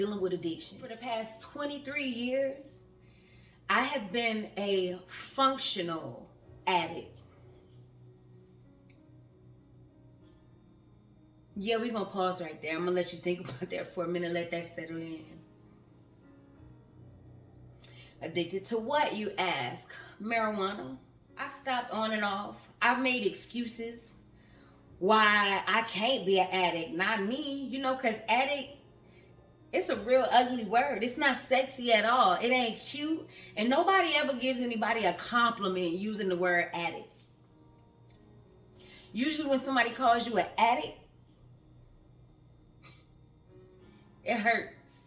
dealing with addiction. For the past 23 years, I have been a functional addict. Yeah, we're going to pause right there. I'm going to let you think about that for a minute. Let that settle in. Addicted to what, you ask? Marijuana. I've stopped on and off. I've made excuses why I can't be an addict. Not me, because addict, it's a real ugly word. It's not sexy at all. It ain't cute. And nobody ever gives anybody a compliment using the word addict. Usually when somebody calls you an addict, it hurts.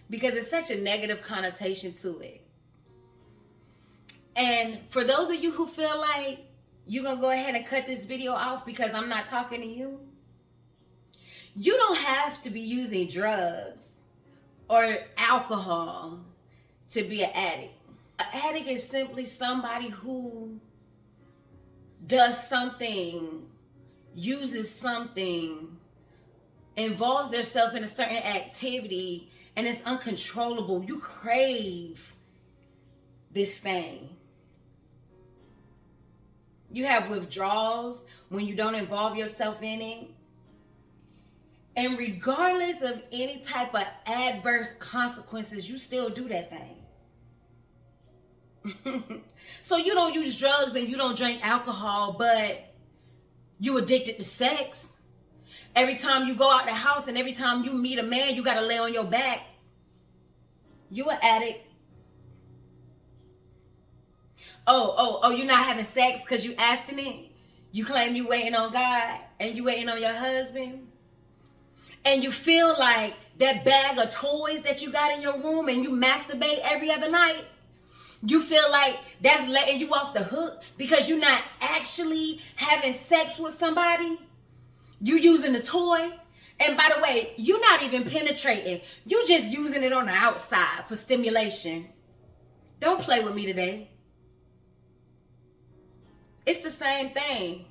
Because it's such a negative connotation to it. And for those of you who feel like you're going to go ahead and cut this video off because I'm not talking to you, you don't have to be using drugs or alcohol to be an addict. An addict is simply somebody who does something, uses something, involves themselves in a certain activity, and it's uncontrollable. You crave this thing. You have withdrawals when you don't involve yourself in it. And regardless of any type of adverse consequences, you still do that thing. So you don't use drugs and you don't drink alcohol, but you addicted to sex. Every time you go out the house and every time you meet a man, you got to lay on your back. You an addict. Oh, you're not having sex because you asking it? You claim you waiting on God and you waiting on your husband? And you feel like that bag of toys that you got in your room and you masturbate every other night? You feel like that's letting you off the hook because you're not actually having sex with somebody? You using the toy? And by the way, you're not even penetrating. You're just using it on the outside for stimulation. Don't play with me today. It's the same thing.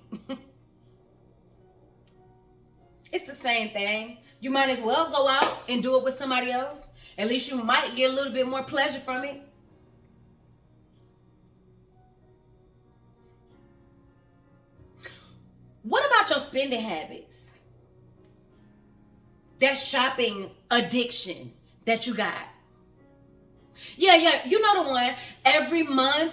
It's the same thing. You might as well go out and do it with somebody else. At least you might get a little bit more pleasure from it. What about your spending habits? That shopping addiction that you got. Yeah, you know the one. Every month,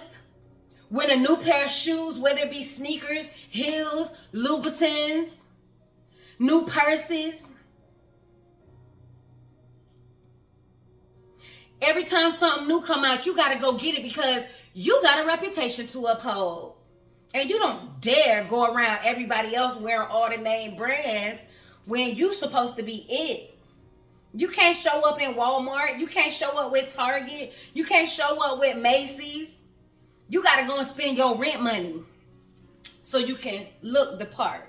when a new pair of shoes, whether it be sneakers, heels, Louboutins, new purses. Every time something new come out, you got to go get it because you got a reputation to uphold. And you don't dare go around everybody else wearing all the name brands when you supposed to be it. You can't show up in Walmart. You can't show up with Target. You can't show up with Macy's. You got to go and spend your rent money so you can look the part.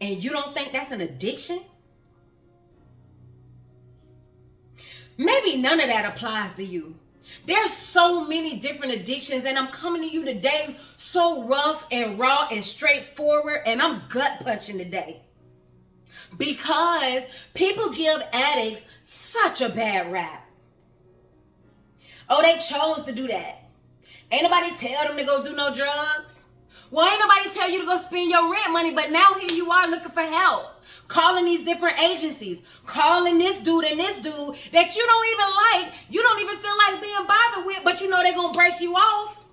And you don't think that's an addiction? Maybe none of that applies to you. There's so many different addictions, and I'm coming to you today so rough and raw and straightforward, and I'm gut punching today. Because people give addicts such a bad rap. Oh, they chose to do that. Ain't nobody tell them to go do no drugs. Well, ain't nobody tell you to go spend your rent money, but now here you are looking for help. Calling these different agencies. Calling this dude and this dude that you don't even like. You don't even feel like being bothered with, but you know they're going to break you off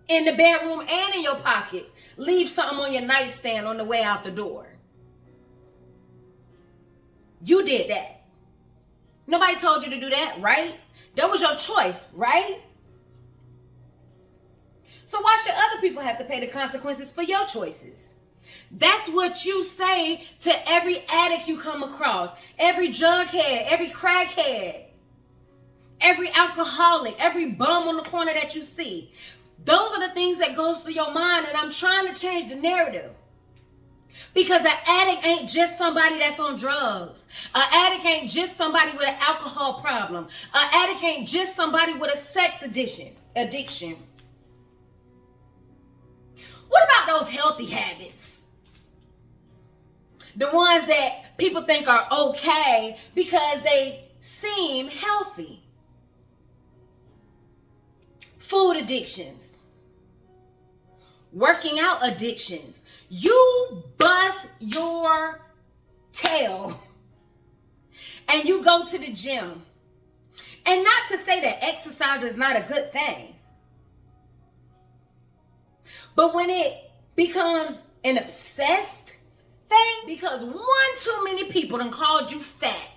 in the bedroom and in your pockets. Leave something on your nightstand on the way out the door. You did that. Nobody told you to do that, right? That was your choice, right? So why should other people have to pay the consequences for your choices? That's what you say to every addict you come across, every jughead, every crackhead, every alcoholic, every bum on the corner that you see. Those are the things that goes through your mind, and I'm trying to change the narrative. Because an addict ain't just somebody that's on drugs. An addict ain't just somebody with an alcohol problem. An addict ain't just somebody with a sex addiction. What about those healthy habits? The ones that people think are okay because they seem healthy. Food addictions. Working out addictions. You bust your tail and you go to the gym. And not to say that exercise is not a good thing. But when it becomes an obsessed thing, because one too many people done called you fat,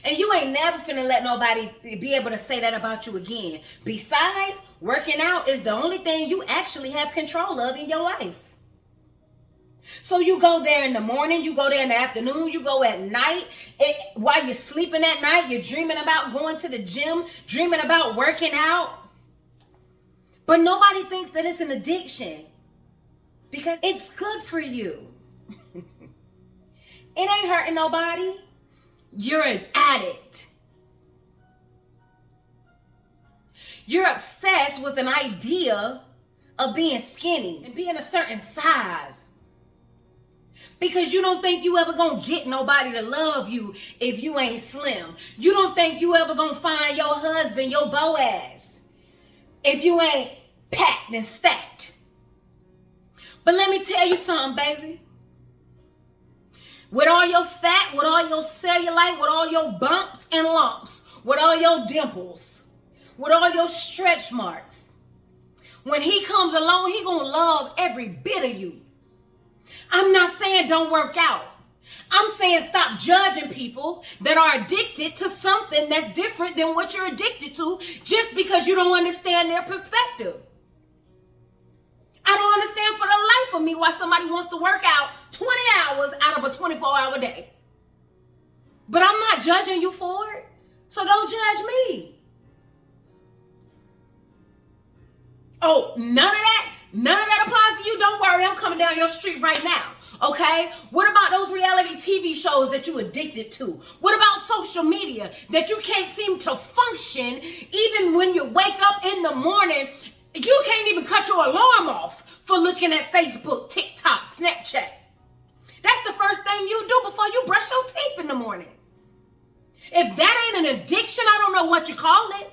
and you ain't never finna let nobody be able to say that about you again. Besides, working out is the only thing you actually have control of in your life. So you go there in the morning, you go there in the afternoon, you go at night. While you're sleeping at night, you're dreaming about going to the gym, dreaming about working out. But nobody thinks that it's an addiction because it's good for you. It ain't hurting nobody. You're an addict. You're obsessed with an idea of being skinny and being a certain size. Because you don't think you ever gonna get nobody to love you if you ain't slim. You don't think you ever gonna find your husband, your Boaz, if you ain't packed and stacked. But let me tell you something, baby. With all your fat, with all your cellulite, with all your bumps and lumps, with all your dimples, with all your stretch marks, when he comes along, he gonna love every bit of you. I'm not saying don't work out. I'm saying stop judging people that are addicted to something that's different than what you're addicted to just because you don't understand their perspective. I don't understand for the life of me why somebody wants to work out 20 hours out of a 24-hour day. But I'm not judging you for it, so don't judge me. Oh, none of that applies to you. Don't worry, I'm coming down your street right now. Okay? What about those reality TV shows that you addicted to? What about social media that you can't seem to function even when you wake up in the morning? You can't even cut your alarm off for looking at Facebook, TikTok, Snapchat. That's the first thing you do before you brush your teeth in the morning. If that ain't an addiction, I don't know what you call it.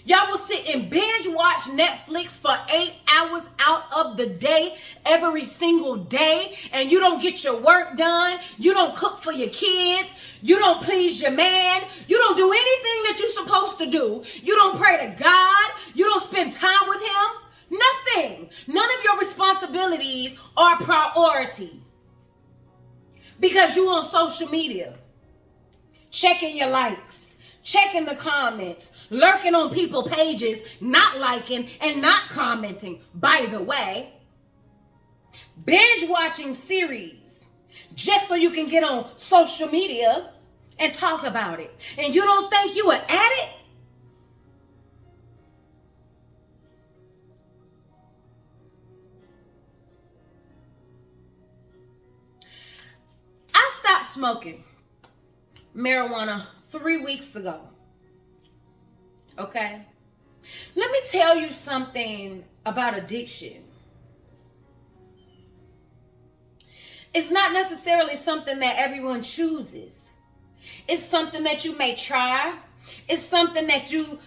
Y'all will sit and binge watch Netflix for 8 hours out of the day, every single day, and you don't get your work done. You don't cook for your kids. You don't please your man. You don't do anything that you're supposed to do. You don't pray to God. You don't spend time with him. Nothing. None of your responsibilities are priority. Because you on social media, checking your likes, checking the comments, lurking on people's pages, not liking and not commenting, by the way. Binge watching series just so you can get on social media and talk about it. And you don't think you an addict? I stopped smoking marijuana 3 weeks ago. Okay? Let me tell you something about addiction. It's not necessarily something that everyone chooses. It's something that you may try. It's something that you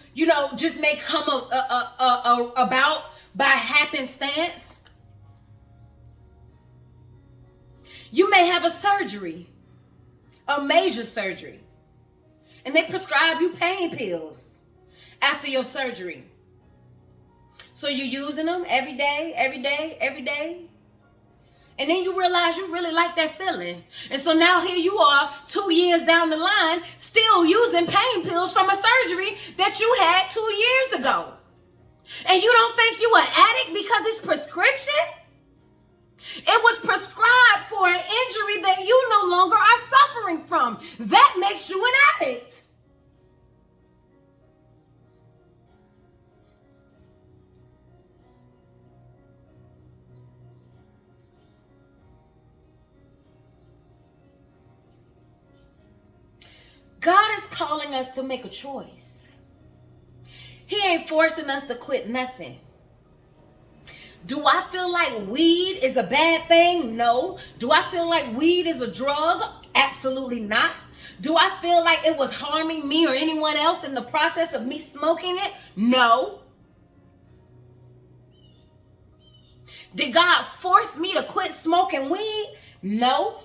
just may come about by happenstance. You may have a surgery, a major surgery, and they prescribe you pain pills after your surgery. So you're using them every day, every day, every day. And then you realize you really like that feeling. And so now here you are 2 years down the line still using pain pills from a surgery that you had 2 years ago. And you don't think you an addict because it's prescription? It was prescribed for an injury that you no longer are suffering from. That makes you an addict. God is calling us to make a choice. He ain't forcing us to quit nothing. Do I feel like weed is a bad thing? No. Do I feel like weed is a drug? Absolutely not. Do I feel like it was harming me or anyone else in the process of me smoking it? No. Did God force me to quit smoking weed? No.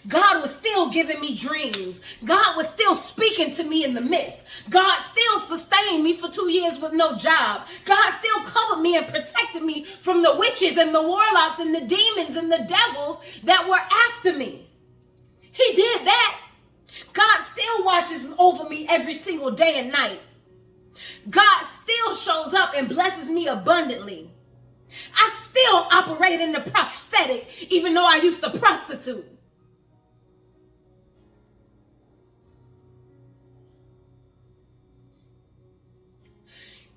God was still giving me dreams. God was still speaking to me in the midst. God still sustained me for 2 years with no job. God still covered me and protected me from the witches and the warlocks and the demons and the devils that were after me. He did that. God still watches over me every single day and night. God still shows up and blesses me abundantly. I still operate in the prophetic, even though I used to prostitute.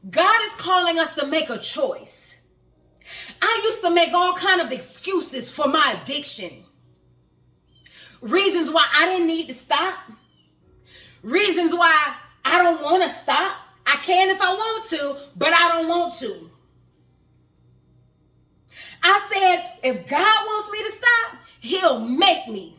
God is calling us to make a choice. I used to make all kind of excuses for my addiction. Reasons why I didn't need to stop. Reasons why I don't want to stop. I can if I want to, but I don't want to. I said, if God wants me to stop, he'll make me.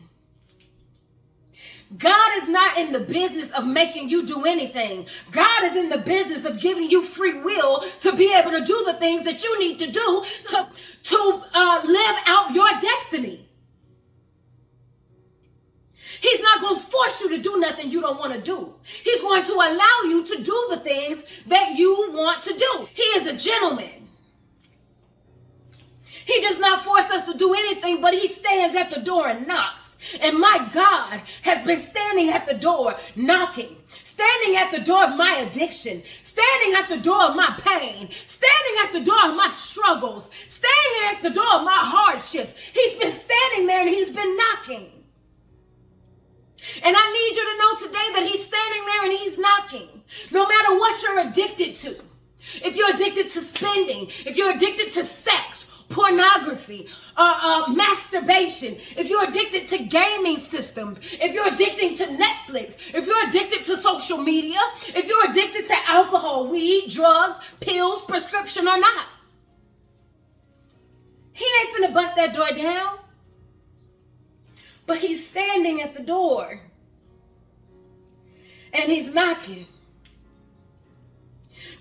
God is not in the business of making you do anything. God is in the business of giving you free will to be able to do the things that you need to do to live out your destiny. He's not going to force you to do nothing you don't want to do. He's going to allow you to do the things that you want to do. He is a gentleman. He does not force us to do anything, but he stands at the door and knocks. And my God has been standing at the door, knocking, standing at the door of my addiction, standing at the door of my pain, standing at the door of my struggles, standing at the door of my hardships. He's been standing there and he's been knocking. And I need you to know today that he's standing there and he's knocking. No matter what you're addicted to. If you're addicted to spending, if you're addicted to sex, pornography, masturbation, if you're addicted to gaming systems, if you're addicted to Netflix, if you're addicted to social media, if you're addicted to alcohol, weed, drugs, pills, prescription or not, he ain't finna bust that door down. But he's standing at the door and he's knocking.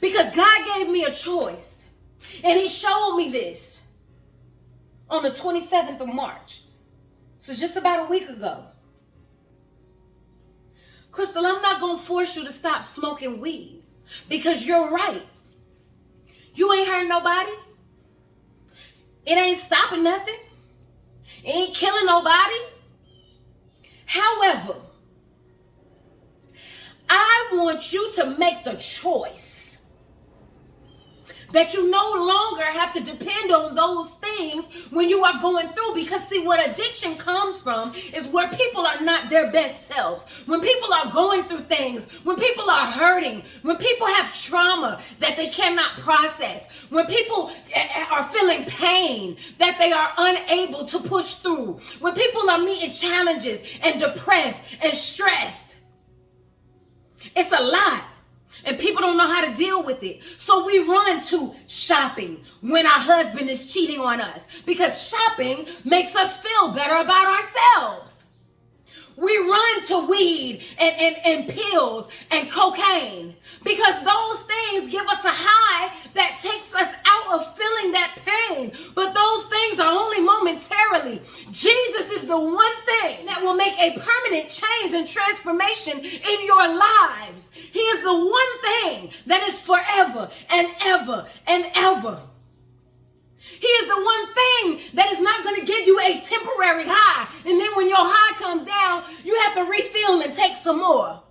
Because God gave me a choice and he showed me this on the 27th of March. So just about a week ago. Crystal, I'm not going to force you to stop smoking weed because you're right. You ain't hurting nobody. It ain't stopping nothing. It ain't killing nobody. However, I want you to make the choice that you no longer have to depend on those things when you are going through. Because see, what addiction comes from is where people are not their best selves. When people are going through things, when people are hurting, when people have trauma that they cannot process, when people are feeling pain that they are unable to push through, when people are meeting challenges and depressed and stressed, it's a lot. And people don't know how to deal with it. So we run to shopping when our husband is cheating on us because shopping makes us feel better about ourselves. We run to weed and pills and cocaine because those things give us a high that takes us out of feeling that pain. But those things are only momentarily. Jesus is the one thing that will make a permanent change and transformation in your lives. He is the one thing that is forever and ever and ever. He is the one thing that is not going to give you a temporary high. And then when your high comes down, you have to refill and take some more.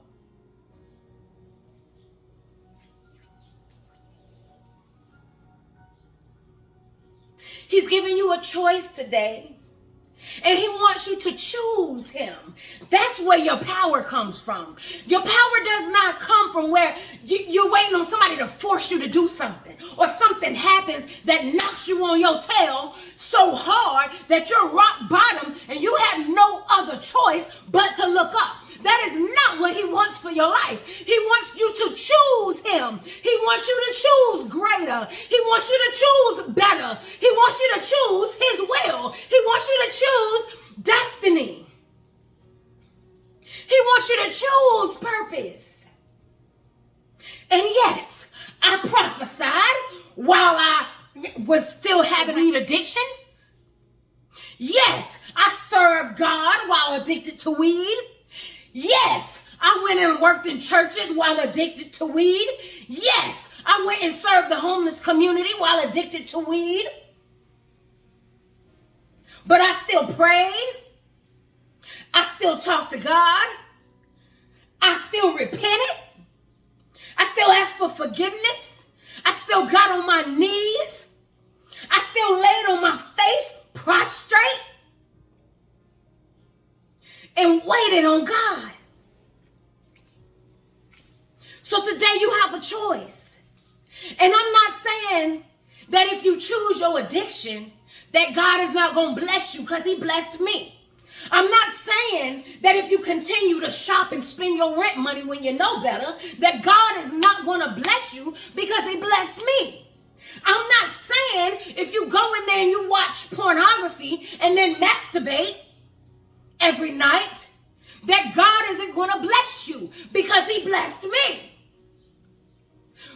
He's giving you a choice today. And he wants you to choose him. That's where your power comes from. Your power does not come from where you're waiting on somebody to force you to do something. Or something happens that knocks you on your tail so hard that you're rock bottom and you have no other choice but to look up. That is not what he wants for your life. He wants you to choose him. He wants you to choose greater. He wants you to choose better. He wants you to choose his will. He wants you to choose destiny. He wants you to choose purpose. And yes, I prophesied while I was still having weed addiction. Yes, I served God while addicted to weed. Yes, I went and worked in churches while addicted to weed. Yes, I went and served the homeless community while addicted to weed. But I still prayed. I still talked to God. I still repented. I still asked for forgiveness. I still got on my knees. I still laid on my face, prostrate, and waited on God. So today you have a choice. And I'm not saying that if you choose your addiction, that God is not going to bless you, because he blessed me. I'm not saying that if you continue to shop and spend your rent money when you know better, that God is not going to bless you because he blessed me. I'm not saying if you go in there and you watch pornography and then masturbate every night, that God isn't going to bless you because he blessed me.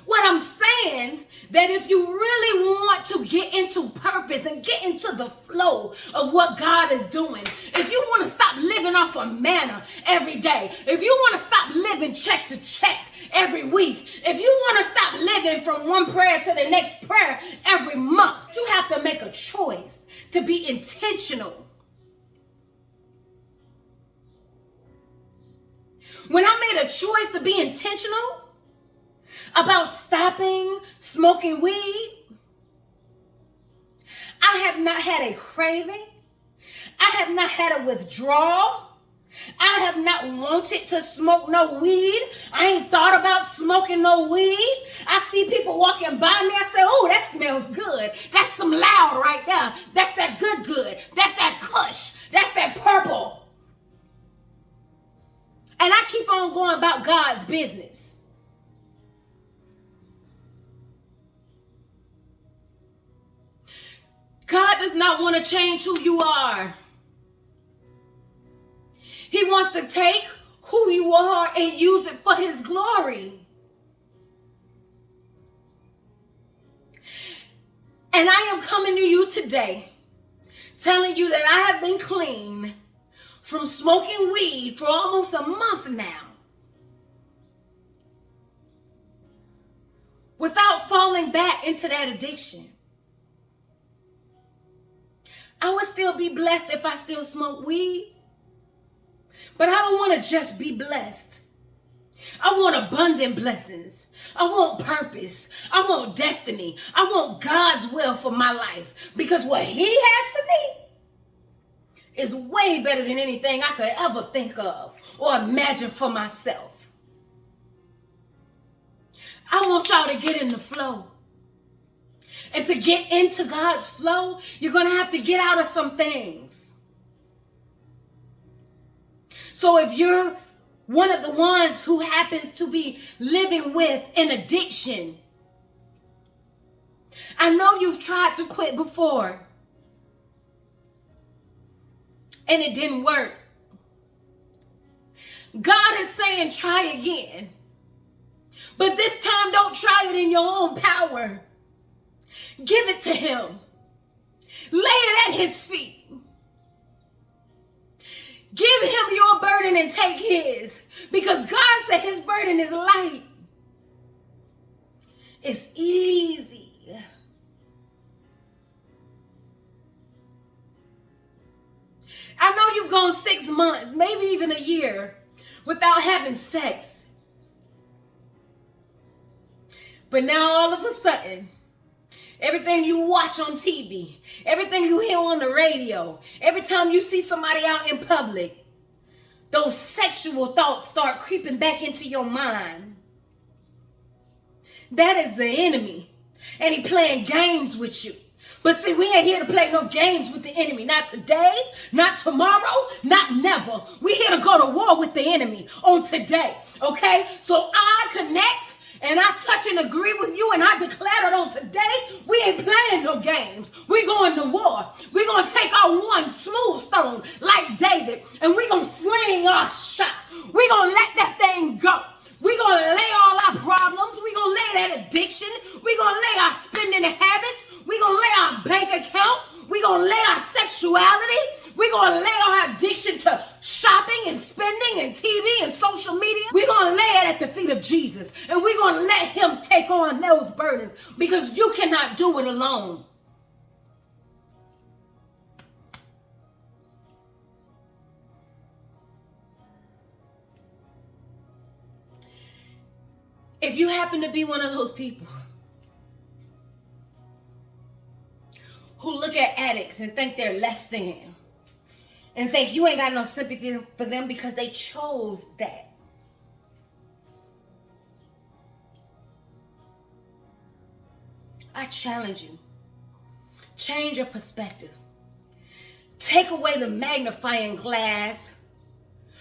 What I'm saying, that if you really want to get into purpose and get into the flow of what God is doing, if you want to stop living off of manna every day, if you want to stop living check to check every week, if you want to stop living from one prayer to the next prayer every month, you have to make a choice to be intentional. When I made a choice to be intentional about stopping smoking weed, I have not had a craving. I have not had a withdrawal. I have not wanted to smoke no weed. I ain't thought about smoking no weed. I see people walking by me. I say, oh, that smells good. That's some loud right there. That's that good. That's that kush. That's that purple. And I keep on going about God's business. God does not want to change who you are. He wants to take who you are and use it for his glory. And I am coming to you today telling you that I have been clean from smoking weed for almost a month now, without falling back into that addiction. I would still be blessed if I still smoke weed. But I don't want to just be blessed. I want abundant blessings. I want purpose. I want destiny. I want God's will for my life. Because what he has for me is way better than anything I could ever think of or imagine for myself. I want y'all to get in the flow. And to get into God's flow, you're going to have to get out of some things. So if you're one of the ones who happens to be living with an addiction, I know you've tried to quit before and it didn't work. God is saying try again. But this time don't try it in your own power. Give it to him. Lay it at his feet. Give him your burden and take his. Because God said his burden is light. It's easy. I know you've gone 6 months, maybe even a year, without having sex. But now all of a sudden, everything you watch on TV, everything you hear on the radio, every time you see somebody out in public, those sexual thoughts start creeping back into your mind. That is the enemy. And he playing games with you, But see, we ain't here to play no games with the enemy. Not today, not tomorrow, not never. We here to go to war with the enemy on today. Okay? So I connect and I touch and agree with you, and I declare it on today. We ain't playing no games. We going to war. We gonna take our one smooth stone like David, and we gonna sling our shot. We gonna let that thing go. We gonna lay all our problems. We gonna lay that addiction. We gonna lay our spending habits. We gonna lay our bank account. We gonna lay our sexuality. We gonna lay our addiction to shopping and spending and TV and social media. We gonna lay it at the feet of Jesus, and we gonna let him take on those burdens, because you cannot do it alone. If you happen to be one of those people who look at addicts and think they're less than, and think you ain't got no sympathy for them because they chose that, I challenge you. Change your perspective. Take away the magnifying glass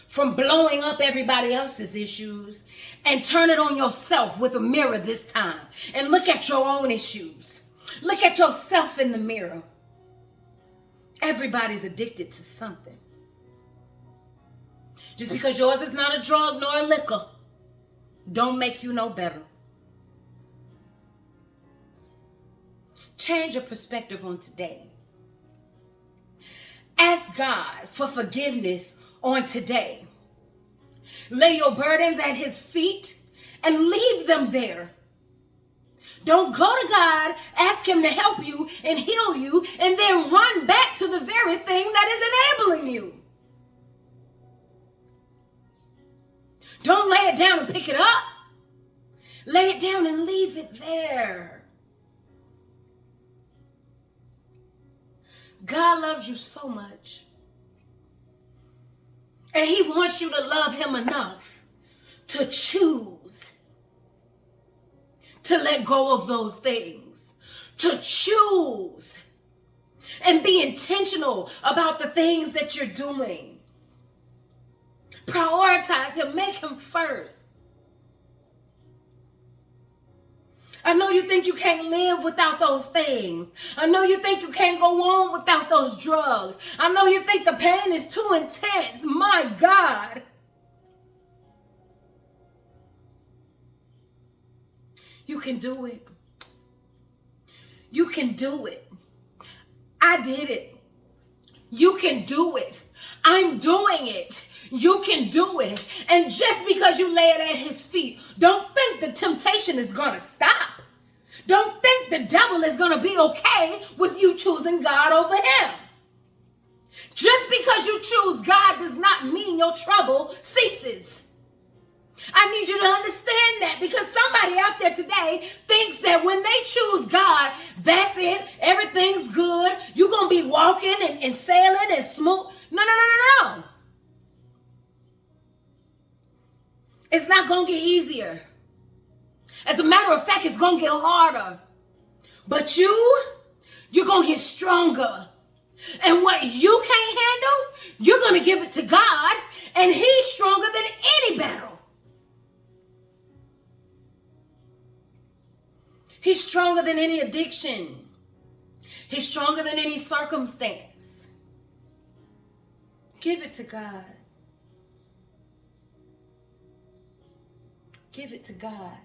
from blowing up everybody else's issues and turn it on yourself with a mirror this time. And look at your own issues. Look at yourself in the mirror. Everybody's addicted to something. Just because yours is not a drug nor a liquor, don't make you no better. Change your perspective on today. Ask God for forgiveness on today. Lay your burdens at his feet and leave them there. Don't go to God, ask him to help you and heal you, and then run back to the very thing that is enabling you. Don't lay it down and pick it up. Lay it down and leave it there. God loves you so much. And he wants you to love him enough to choose to let go of those things. To choose and be intentional about the things that you're doing. Prioritize him. Make him first. I know you think you can't live without those things. I know you think you can't go on without those drugs. I know you think the pain is too intense. My God. You can do it. You can do it. I did it. You can do it. I'm doing it. You can do it. And just because you lay it at his feet, don't think the temptation is going to stop. Don't think the devil is going to be okay with you choosing God over him. Just because you choose God does not mean your trouble ceases. I need you to understand that, because somebody out there today thinks that when they choose God, that's it. Everything's good. You're going to be walking and sailing and smooth. No. It's not going to get easier. As a matter of fact, it's going to get harder. But you're going to get stronger. And what you can't handle, you're going to give it to God, and he's stronger than any battle. He's stronger than any addiction. He's stronger than any circumstance. Give it to God. Give it to God.